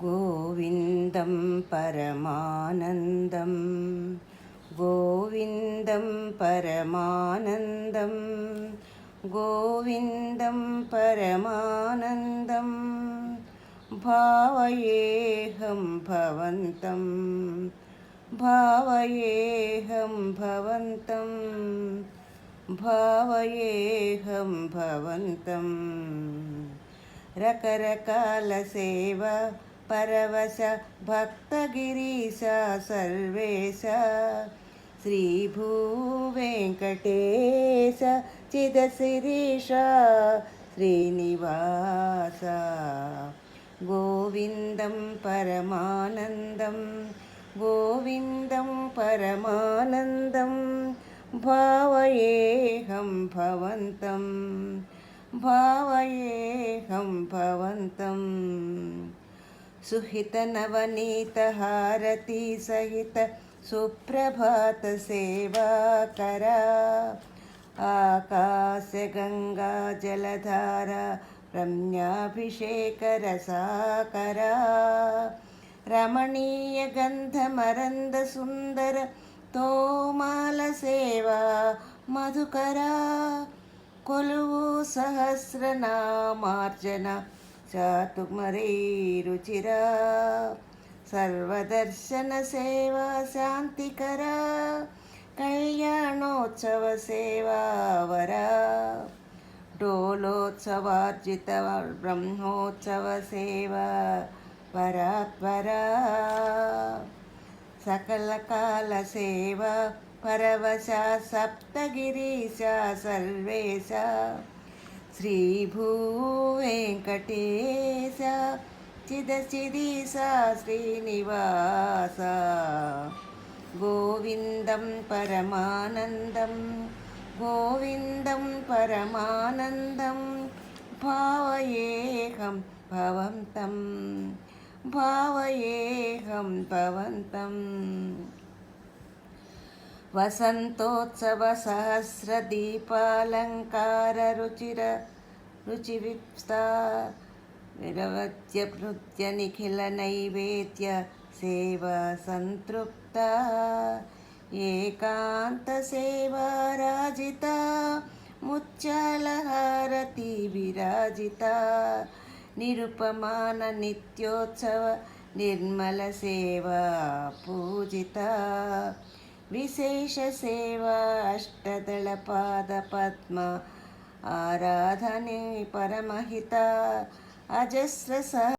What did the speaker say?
गोविन्दं परमानन्दं गोविन्दं परमानन्दं गोविन्दं परमानन्दं भावयेऽहं भवन्तं भावयेऽहं भवन्तं भावयेऽहं भवन्तं रकरकाल सेवा परवश भक्तगिरीश सर्वेश श्रीभूवेङ्कटेश चिदशिरीश श्रीनिवास गोविन्दं परमानन्दं गोविन्दं परमानन्दं भावयेऽहं भवन्तं भावयेऽहं भवन्तं सुहितनवनीतहारती सहित सुप्रभात सेवाकरा आकाशगङ्गा जलधारा रम्याभिषेकरसाकरा रमणीयगन्धमरन्दसुन्दर तोमालसेवा मधुकरा కొలువు సహస్రనామార్జన చాతుమరీ రుచిరా సర్వదర్శన సేవా శాంతికరా కళ్యాణోత్సవ సేవావరా డోలోత్సవార్జిత బ్రహ్మోత్సవ సేవా పరాత్పరా సకల కాల సేవా परवश सप्तगिरीश सर्वेश श्रीभूवेङ्कटेश चिदशिरीश श्रीनिवास गोविन्दं परमानन्दं गोविन्दं परमानन्दं भावयेऽहं भवन्तं भावयेऽहं भवन्तं वसन्तोत्सव सहस्रदीपालङ्कार रुचिविप्स्ता विरवत्य नृत्य निखिल नैवेद्य सेवा संतृप्ता एकान्त सेवा राजिता मुच्चालहारती विराजिता निरुपमान नित्योत्सव निर्मल सेवा पूजिता विशेष सेवा अष्टदल पाद पद्म आराधने परमहिता अजस्र